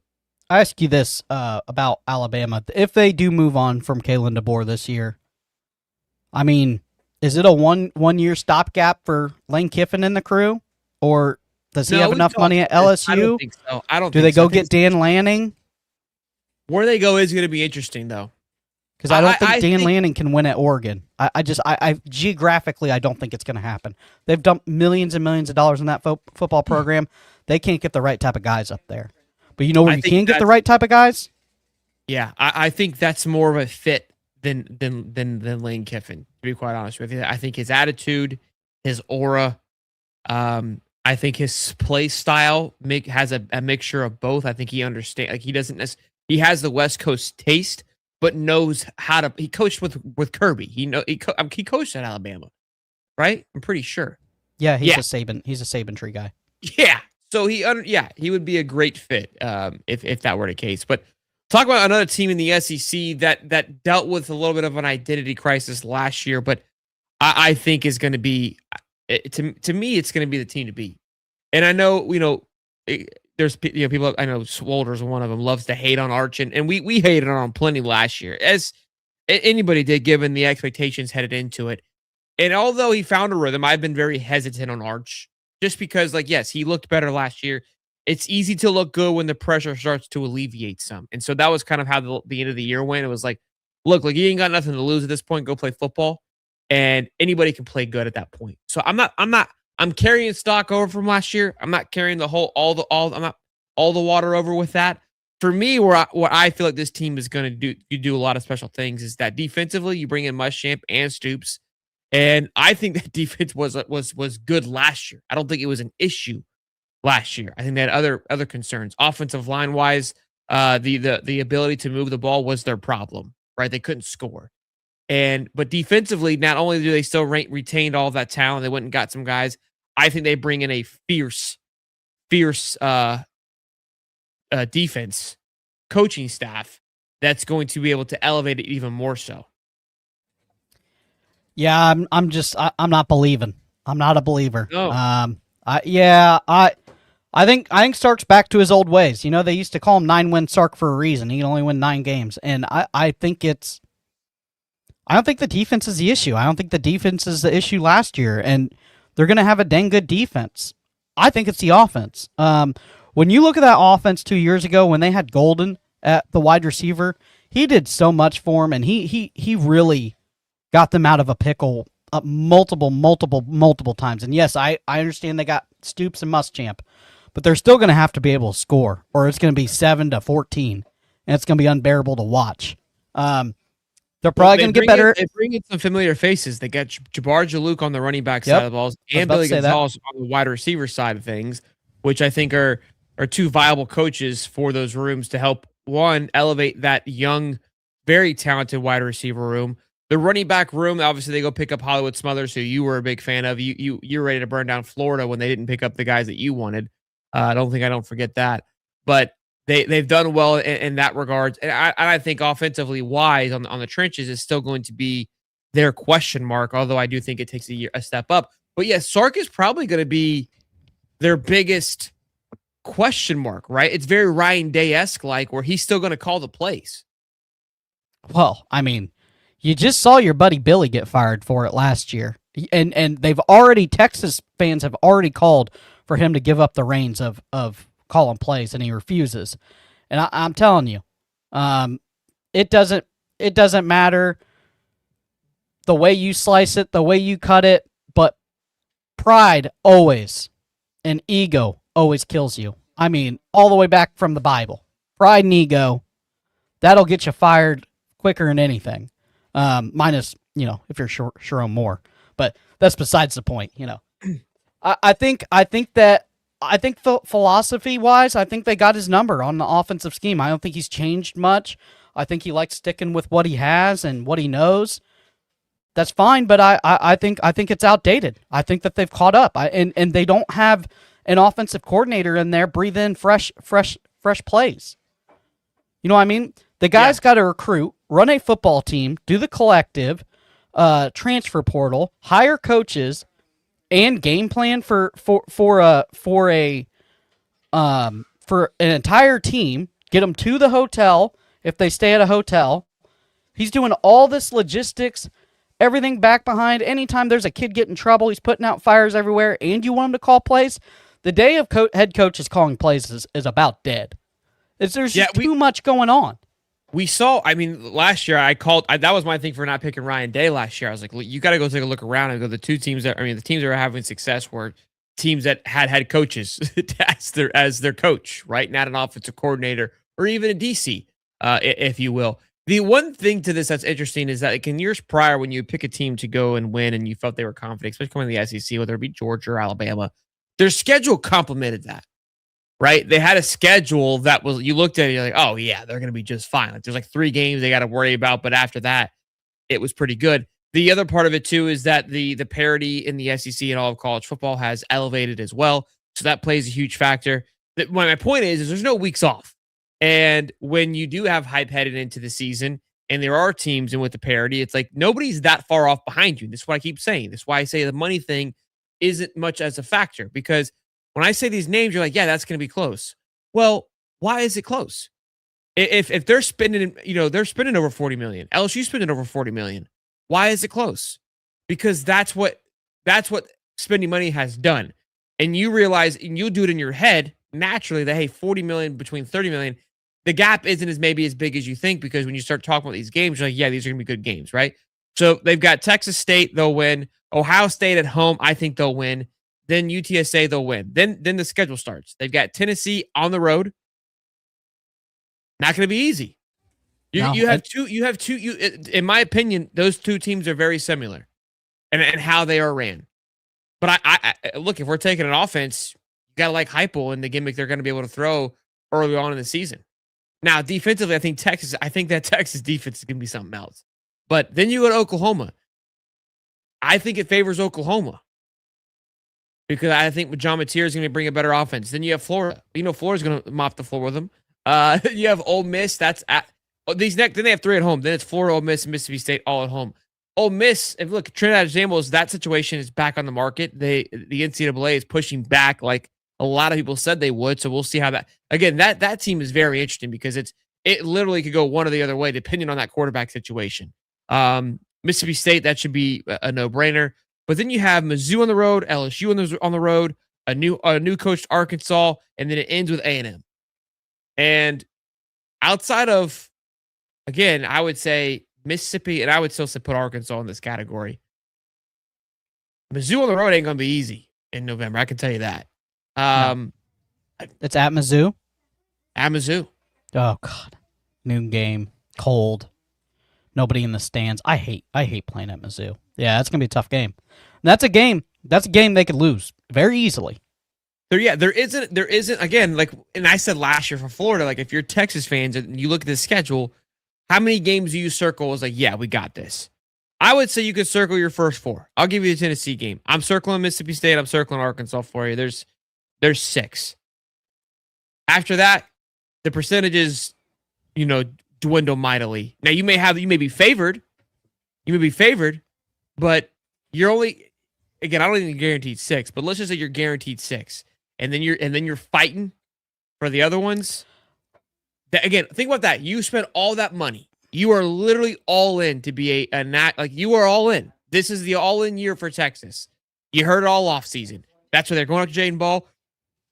I ask you this about Alabama: if they do move on from Kalen DeBoer this year, I mean, is it a one year stopgap for Lane Kiffin and the crew, or does he have enough money at LSU? I don't think so. Do they go get Dan Lanning? Where they go is going to be interesting, though. Because I don't think Dan Lanning can win at Oregon. I geographically, I don't think it's going to happen. They've dumped millions and millions of dollars in that football program. They can't get the right type of guys up there. But you know where you can get the right type of guys? Yeah, I think that's more of a fit than Lane Kiffin, to be quite honest with you. I think his attitude, his aura, I think his play style has a mixture of both. I think he understands. Like he has the West Coast taste, but knows how to. He coached with Kirby. He coached at Alabama, right? I'm pretty sure. Yeah, he's a Saban tree guy. Yeah, so he would be a great fit if that were the case. But talk about another team in the SEC that dealt with a little bit of an identity crisis last year, but I think is going to be. To me, it's going to be the team to beat. And I know, there's people. I know Swolder's one of them loves to hate on Arch, and we hated on plenty last year, as anybody did, given the expectations headed into it. And although he found a rhythm, I've been very hesitant on Arch, just because, yes, he looked better last year. It's easy to look good when the pressure starts to alleviate some, and so that was kind of how the end of the year went. It was like, look, you ain't got nothing to lose at this point. Go play football. And anybody can play good at that point. So I'm carrying stock over from last year. I'm not carrying all the water over with that. For me, what I feel like this team is going to do a lot of special things is that defensively you bring in Muschamp and Stoops. And I think that defense was good last year. I don't think it was an issue last year. I think they had other concerns. Offensive line wise, the ability to move the ball was their problem, right? They couldn't score. But defensively, not only do they still retained all of that talent, they went and got some guys. I think they bring in a fierce defense coaching staff that's going to be able to elevate it even more so. Yeah, I'm not believing. I'm not a believer. No. I think Sark's back to his old ways. They used to call him 9-win Sark for a reason. He can only win 9 games, and I don't think the defense is the issue. I don't think the defense is the issue last year, and they're going to have a dang good defense. I think it's the offense. When you look at that offense 2 years ago when they had Golden at the wide receiver, he did so much for him, and he really got them out of a pickle multiple times. And yes, I understand they got Stoops and Muschamp, but they're still going to have to be able to score, or it's going to be 7-14, and it's going to be unbearable to watch. They're probably going to get better. They bring in some familiar faces. They got Jabbar Jalouk on the running back side of the balls, and Billy Gonzalez on the wide receiver side of things, which I think are two viable coaches for those rooms to help, one, elevate that young, very talented wide receiver room. The running back room, obviously, they go pick up Hollywood Smothers, who you were a big fan of. You're ready to burn down Florida when they didn't pick up the guys that you wanted. I don't forget that. But they've done well in that regard. And I think offensively wise on the trenches is still going to be their question mark, although I do think it takes a step up. But yes, Sark is probably going to be their biggest question mark, right? It's very Ryan Day-esque, like, where he's still going to call the plays. Well, I mean, you just saw your buddy Billy get fired for it last year. And they've already, Texas fans have already called for him to give up the reins of calling plays, and he refuses. And I'm telling you, it doesn't matter the way you slice it, the way you cut it, but pride always and ego always kills you. I mean, all the way back from the Bible. Pride and ego, that'll get you fired quicker than anything. Minus, if you're Sharon Moore, but that's besides the point. I think philosophy wise, I think they got his number on the offensive scheme. I don't think he's changed much. I think he likes sticking with what he has and what he knows. That's fine, but I think it's outdated. I think that they've caught up. And they don't have an offensive coordinator in there breathe in fresh plays. You know what I mean? The guy's got to recruit, run a football team, do the collective, transfer portal, hire coaches, and game plan for an entire team. Get them to the hotel if they stay at a hotel. He's doing all this logistics, everything back behind. Anytime there's a kid getting in trouble, he's putting out fires everywhere, and you want him to call plays. The day of head coaches calling plays is about dead. There's just too much going on. We saw, last year that was my thing for not picking Ryan Day last year. I was like, you got to go take a look around and go, the teams that are having success were teams that had head coaches as their coach, right? Not an offensive coordinator or even a DC, if you will. The one thing to this that's interesting is that, like, in years prior, when you pick a team to go and win and you felt they were confident, especially coming to the SEC, whether it be Georgia or Alabama, their schedule complemented that. Right? They had a schedule that was, you looked at it, you're like, oh yeah, they're going to be just fine. Like, there's like 3 games they got to worry about, but after that, it was pretty good. The other part of it too is that the parity in the SEC and all of college football has elevated as well. So that plays a huge factor. My point is there's no weeks off. And when you do have hype headed into the season and there are teams and with the parity, it's like nobody's that far off behind you. This is what I keep saying. This is why I say the money thing isn't much as a factor, because when I say these names, you're like, yeah, that's going to be close. Well, why is it close? If they're spending, they're spending over $40 million. LSU spending over $40 million. Why is it close? Because that's what spending money has done. And you realize, and you'll do it in your head naturally that, hey, $40 million between $30 million, the gap isn't maybe as big as you think, because when you start talking about these games, you're like, yeah, these are going to be good games, right? So they've got Texas State, they'll win. Ohio State at home, I think they'll win. Then UTSA, they'll win. Then the schedule starts. They've got Tennessee on the road. Not going to be easy. You have two. In my opinion, those two teams are very similar, and how they are ran. But I look, if we're taking an offense, you got to like Heupel and the gimmick they're going to be able to throw early on in the season. Now, defensively, I think that Texas defense is going to be something else. But then you go to Oklahoma. I think it favors Oklahoma, because I think with John Mateer is going to bring a better offense. Then you have Florida. Florida's going to mop the floor with them. You have Ole Miss. Then they have 3 at home. Then it's Florida, Ole Miss, and Mississippi State all at home. Ole Miss, if look, Trinidad Samuels, that situation is back on the market. The NCAA is pushing back like a lot of people said they would. So we'll see how that team is very interesting, because it literally could go one or the other way depending on that quarterback situation. Mississippi State, that should be a no-brainer. But then you have Mizzou on the road, LSU on the road, a new coached Arkansas, and then it ends with A&M. And outside of again, I would say Mississippi, and I would still put Arkansas in this category. Mizzou on the road ain't going to be easy in November. I can tell you that. No. It's at Mizzou? At Mizzou. Oh, God. Noon game. Cold. Nobody in the stands. I hate playing at Mizzou. Yeah, that's going to be a tough game. That's a game they could lose very easily. There isn't again, like, and I said last year for Florida, like, if you're Texas fans and you look at the schedule, how many games do you circle as like, yeah, we got this? I would say you could circle your first 4. I'll give you the Tennessee game. I'm circling Mississippi State. I'm circling Arkansas for you. There's 6. After that, the percentages, dwindle mightily. Now you may be favored. But you're only, again, I don't even guaranteed 6, but let's just say you're guaranteed 6. And then you're fighting for the other ones. Again, think about that. You spent all that money. You are literally all in to be you are all in. This is the all-in year for Texas. You heard it all off season. That's why they're going after Jaden Ball.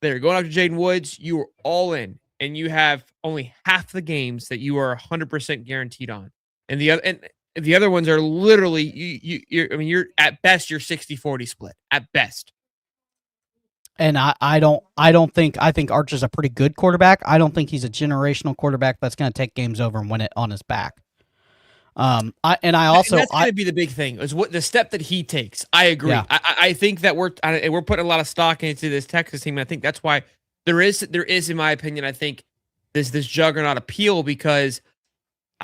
They're going after Jaden Woods. You are all in, and you have only half the games that you are 100% guaranteed on, and the other ones are literally you're at best you're 60-40 split at best. And I think Arch is a pretty good quarterback. I don't think he's a generational quarterback that's going to take games over and win it on his back. That's going to be the big thing is what the step that he takes. I agree. Yeah. I think that we're putting a lot of stock into this Texas team. And I think that's why there is, in my opinion, I think this juggernaut appeal because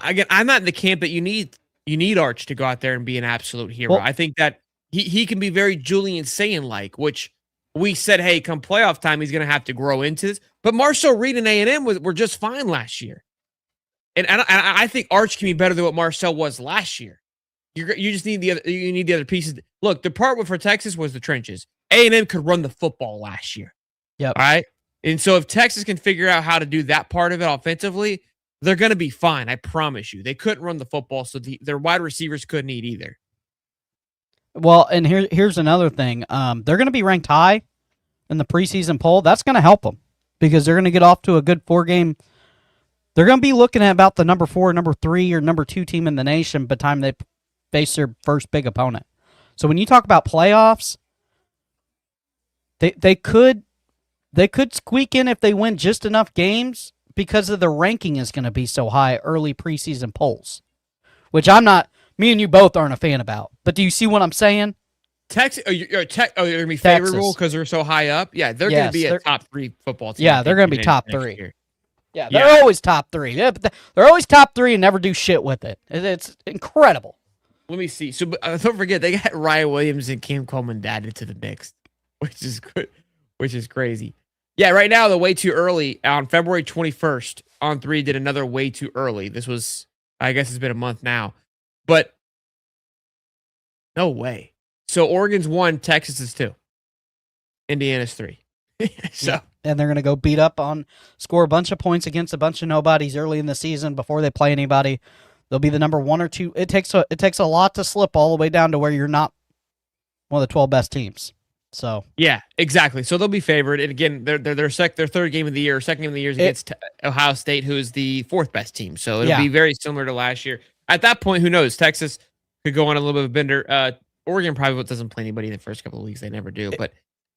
again, I'm not in the camp that you need Arch to go out there and be an absolute hero. Well, I think that he can be very Julian Saiyan-like, which we said, hey, come playoff time, he's going to have to grow into this. But Marshall Reed and A&M were just fine last year. And I think Arch can be better than what Marcel was last year. You just need the other pieces. Look, the part for Texas was the trenches. A&M could run the football last year. Yep. All right? And so if Texas can figure out how to do that part of it offensively, they're going to be fine. I promise you. They couldn't run the football, so their wide receivers couldn't eat either. Well, and here's another thing. They're going to be ranked high in the preseason poll. That's going to help them because they're going to get off to a good 4-game. They're going to be looking at about the number 4, number 3, or number 2 team in the nation by the time they face their first big opponent. So when you talk about playoffs, they could squeak in if they win just enough games because of the ranking is going to be so high early preseason polls, which me and you both aren't a fan about. But do you see what I'm saying? Texas, they're going to be favorable because they're so high up. Yeah, they're going to be a top 3 football team. Yeah, they're going to be top 3. Yeah, they're always top 3. Yeah, but they're always top 3 and never do shit with it. It's incredible. Let me see. So don't forget, they got Ryan Williams and Cam Coleman added to the mix, which is good, which is crazy. Yeah, right now, the way too early on February 21st on 3 did another way too early. This was, I guess it's been a month now, but no way. So Oregon's 1, Texas is 2, Indiana's 3. So yeah. And they're going to go score a bunch of points against a bunch of nobodies early in the season before they play anybody. They'll be the number 1 or 2. It takes a lot to slip all the way down to where you're not one of the 12 best teams. So yeah, exactly. So they'll be favored. And again, their third game of the year, second game of the year is against Ohio State, who is the 4th best team. So it'll be very similar to last year. At that point, who knows? Texas could go on a little bit of a bender. Oregon probably doesn't play anybody in the first couple of weeks. They never do. But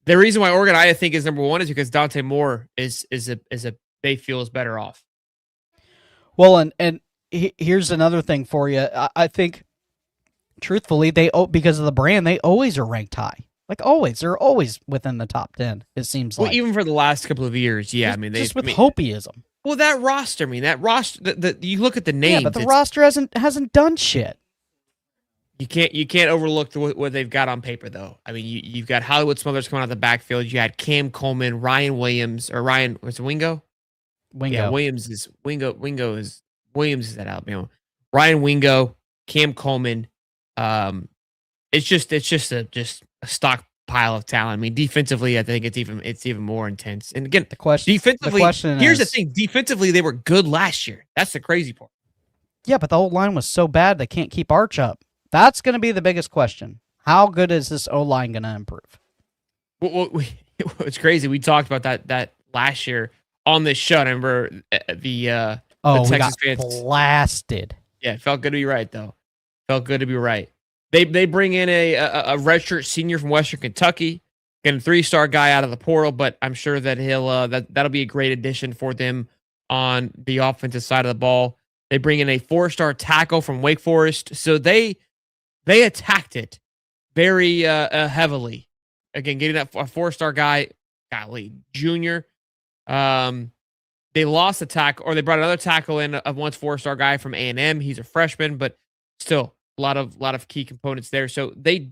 the reason why Oregon, I think, is number 1 is because Dante Moore they feel is better off. Well, and here's another thing for you. I think, truthfully, because of the brand, they always are ranked high. Like always, they're always within the top 10. It seems like. Well, even for the last couple of years, yeah. Just with Hopiism. Well, that roster. You look at the names. Yeah, but the roster hasn't done shit. You can't overlook what they've got on paper, though. I mean, you've got Hollywood Smothers coming out of the backfield. You had Cam Coleman, Ryan Williams, or Ryan, was it Wingo? Wingo. Yeah, Williams is at Alabama. Ryan Wingo, Cam Coleman. It's just a stockpile of talent. I mean, defensively, I think it's even more intense. And again, defensively, here's the thing: defensively, they were good last year. That's the crazy part. Yeah, but the old line was so bad they can't keep Arch up. That's going to be the biggest question. How good is this O-line going to improve? Well, it's crazy. We talked about that last year on this show. I remember the Oh, we Texas got fans. blasted. Yeah, it felt good to be right though. Felt good to be right. They bring in a redshirt senior from Western Kentucky, getting a 3-star guy out of the portal, but I'm sure that that'll be a great addition for them on the offensive side of the ball. They bring in a 4-star tackle from Wake Forest, so they attacked it very heavily. Again, getting that a 4-star guy, golly, junior. They lost a tackle, or they brought another tackle in, a once 4-star guy from A&M. He's a freshman, but still a lot of key components there. So they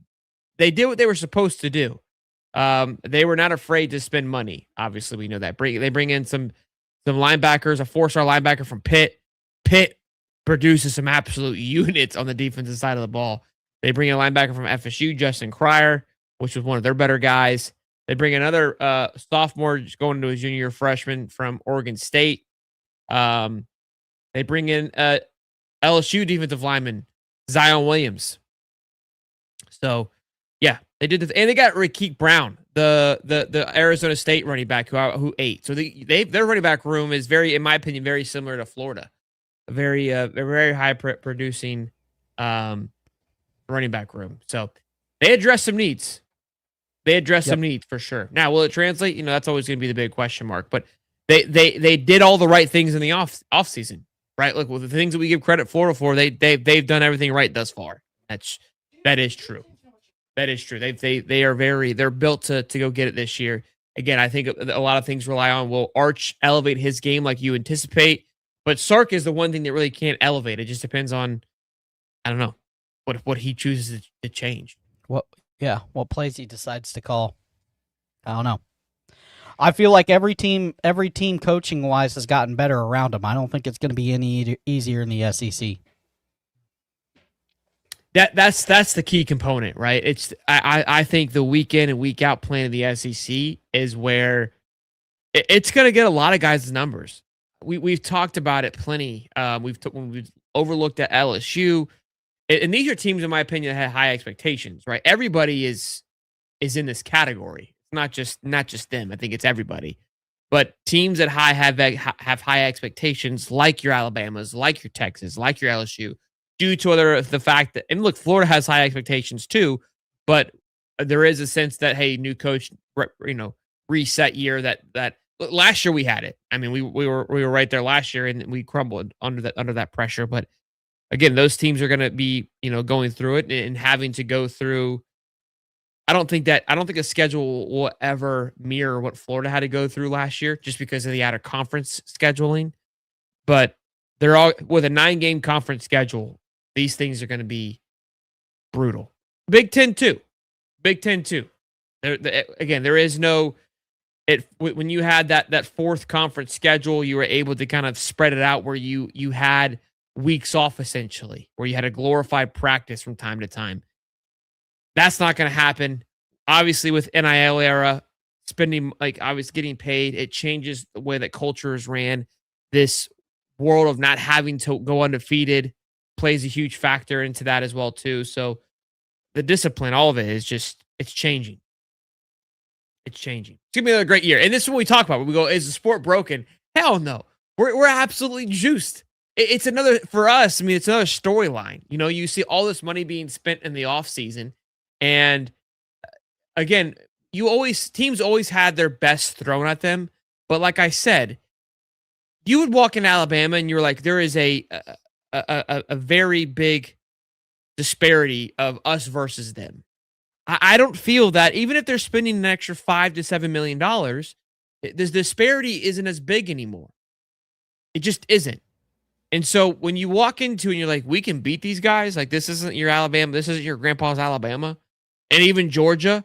did what they were supposed to do. They were not afraid to spend money. Obviously, we know that. They bring in some linebackers, a 4-star linebacker from Pitt. Pitt produces some absolute units on the defensive side of the ball. They bring in a linebacker from FSU, Justin Cryer, which was one of their better guys. They bring another sophomore going into a junior freshman from Oregon State. They bring in LSU defensive lineman Zion Williams. So, yeah, they did this, and they got Rakeek Brown, the Arizona State running back who ate. So their running back room is very, in my opinion, very similar to Florida. A very high producing running back room. So they address some needs. Some needs for sure. Now, will it translate? That's always going to be the big question mark. But they did all the right things in the off season, right? Look, with the things that we give credit Florida for, they've done everything right thus far. That is true. That is true. They're built to go get it this year. Again, I think a lot of things rely on, will Arch elevate his game like you anticipate? But Sark is the one thing that really can't elevate. It just depends on, I don't know, what he chooses to change. What plays he decides to call. I don't know. I feel like every team coaching wise has gotten better around him. I don't think it's going to be any easier in the SEC. That's the key component, right? I think the week in and week out plan of the SEC is where it's going to get a lot of guys' numbers. We've talked about it plenty. We've overlooked at LSU, and these are teams, in my opinion, that had high expectations, right? Everybody is in this category. It's not just them. I think it's everybody. But teams that have high expectations, like your Alabamas, like your Texas, like your LSU, due to the fact that, and look, Florida has high expectations too, but there is a sense that, hey, new coach, reset year. That last year we had it. I mean, we were right there last year, and we crumbled under that pressure. But again, those teams are going to be going through it and having to go through. I don't think a schedule will ever mirror what Florida had to go through last year, just because of the out of conference scheduling. But they're all with a 9-game conference schedule. These things are going to be brutal. Big Ten too. There is no. When you had that fourth conference schedule, you were able to kind of spread it out where you had weeks off, essentially, where you had a glorified practice from time to time. That's not going to happen. Obviously, with NIL era, spending, like, I was getting paid, it changes the way that culture is ran. This world of not having to go undefeated plays a huge factor into that as well too. So the discipline, all of it is just, it's changing. It's changing. It's gonna be another great year. And this is what we talk about. We go, is the sport broken? Hell no. We're absolutely juiced. It's another, for us, I mean, it's another storyline. You see all this money being spent in the off season, and again, teams always had their best thrown at them. But like I said, you would walk in Alabama and you're like, there is a very big disparity of us versus them. I don't feel that, even if they're spending an extra $5 to $7 million, this disparity isn't as big anymore. It just isn't. And so when you walk into and you're like, we can beat these guys, like, this isn't your Alabama, this isn't your grandpa's Alabama, and even Georgia,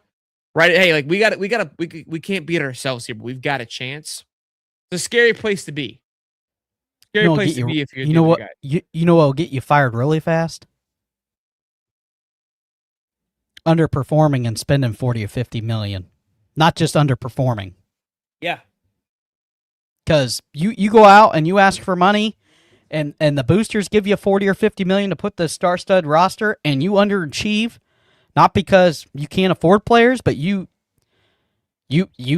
right? Hey, like, we can't beat ourselves here, but we've got a chance. It's a scary place to be. Scary place to be if you're, you know what, you know what will get you fired really fast? Underperforming and spending 40 or 50 million. Not just underperforming. Yeah. Because you go out and you ask for money, and the boosters give you 40 or 50 million to put the star-stud roster, and you underachieve, not because you can't afford players, but you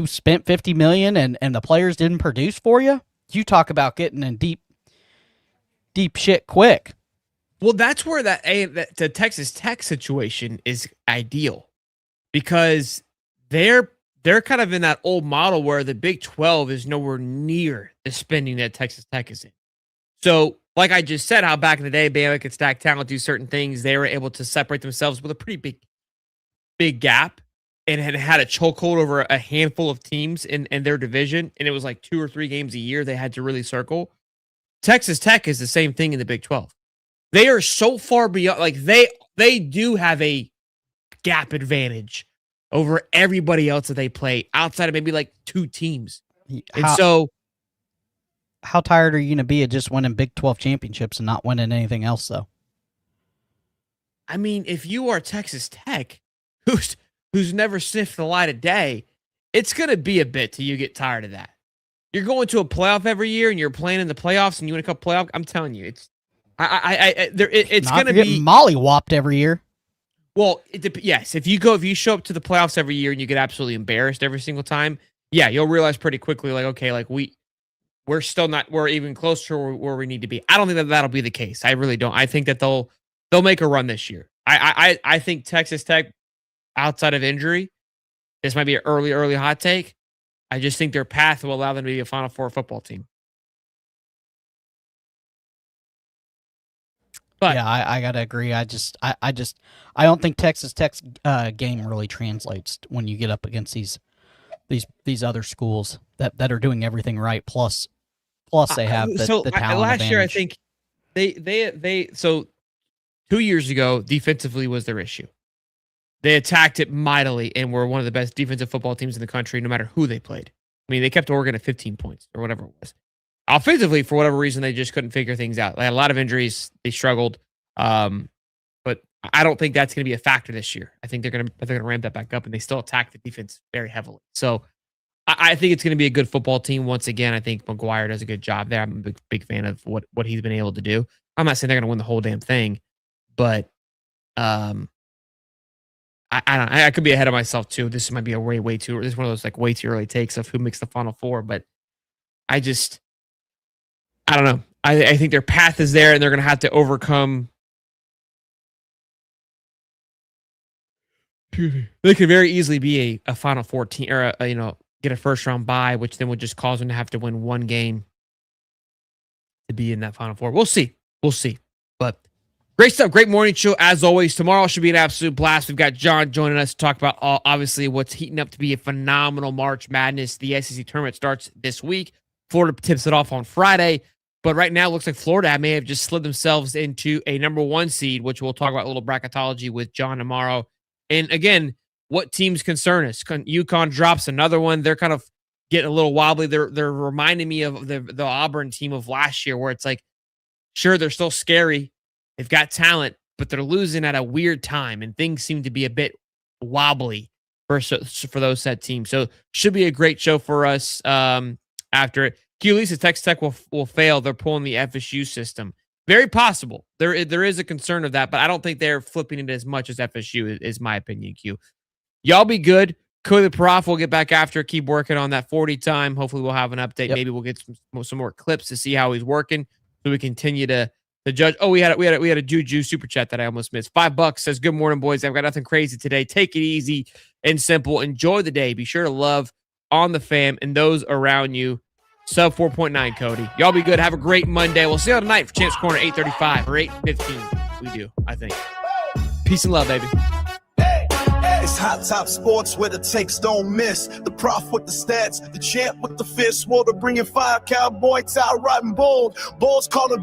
spent 50 million and the players didn't produce for you. You talk about getting in deep deep shit quick. Well, that's where the Texas Tech situation is ideal because they're kind of in that old model where the Big 12 is nowhere near the spending that Texas Tech is in. So, like I just said, how back in the day, Bama could stack talent, do certain things. They were able to separate themselves with a pretty big gap and had a chokehold over a handful of teams in their division. And it was like 2 or 3 games a year they had to really circle. Texas Tech is the same thing in the Big 12. They are so far beyond, like they do have a gap advantage over everybody else that they play outside of maybe like 2 teams. How tired are you going to be of just winning Big 12 championships and not winning anything else, though? I mean, if you are Texas Tech, who's never sniffed the light of day, it's going to be a bit till you get tired of that. You're going to a playoff every year and you're playing in the playoffs and you win a couple playoffs. I'm telling you, it's going to be mollywopped every year. Well, yes. If you show up to the playoffs every year and you get absolutely embarrassed every single time, yeah, you'll realize pretty quickly, like, okay, like we're still not, we're even closer to where we need to be. I don't think that that'll be the case. I really don't. I think that they'll make a run this year. I think Texas Tech, outside of injury, this might be an early hot take. I just think their path will allow them to be a Final Four football team. But yeah, I gotta agree. I don't think Texas Tech's game really translates when you get up against these other schools that are doing everything right. Plus they have the talent last advantage. year, I think they 2 years ago defensively was their issue. They attacked it mightily and were one of the best defensive football teams in the country, no matter who they played. I mean, they kept Oregon at 15 points or whatever it was. Offensively, for whatever reason, they just couldn't figure things out. They had a lot of injuries. They struggled. But I don't think that's going to be a factor this year. I think they're going to ramp that back up, and they still attack the defense very heavily. So I think it's going to be a good football team. Once again, I think McGuire does a good job there. I'm a big fan of what he's been able to do. I'm not saying they're going to win the whole damn thing, but I don't. I could be ahead of myself too. This might be a way too. This is one of those like way too early takes of who makes the Final Four. But I don't know. I think their path is there, and they're going to have to overcome. They could very easily be a Final Four team, or get a first round bye, which then would just cause them to have to win one game to be in that Final Four. We'll see. But great stuff. Great morning show as always. Tomorrow should be an absolute blast. We've got John joining us to talk about obviously what's heating up to be a phenomenal March Madness. The SEC tournament starts this week. Florida tips it off on Friday. But right now, it looks like Florida may have just slid themselves into a number 1 seed, which we'll talk about a little bracketology with John tomorrow. And again, what teams concern us? UConn drops another one. They're kind of getting a little wobbly. They're reminding me of the Auburn team of last year, where it's like, sure, they're still scary. They've got talent, but they're losing at a weird time, and things seem to be a bit wobbly for those said teams. So should be a great show for us after it. Q Lisa, Texas Tech will fail. They're pulling the FSU system. Very possible. There is a concern of that, but I don't think they're flipping it as much as FSU is my opinion, Q. Y'all be good. Cody Prof will get back after it. Keep working on that 40 time. Hopefully we'll have an update. Yep. Maybe we'll get some more clips to see how he's working so we continue to judge. Oh, we had a Juju super chat that I almost missed. $5 says, good morning, boys. I've got nothing crazy today. Take it easy and simple. Enjoy the day. Be sure to love on the fam and those around you. Sub 4.9, Cody. Y'all be good. Have a great Monday. We'll see you tonight for Champs Corner 8:35 or 8:15. We do, I think. Peace and love, baby. It's Hot Top Sports where the takes don't miss. The prof with the stats, the champ with the fist. Water bringing fire, cowboy, tie riding bold. Balls calling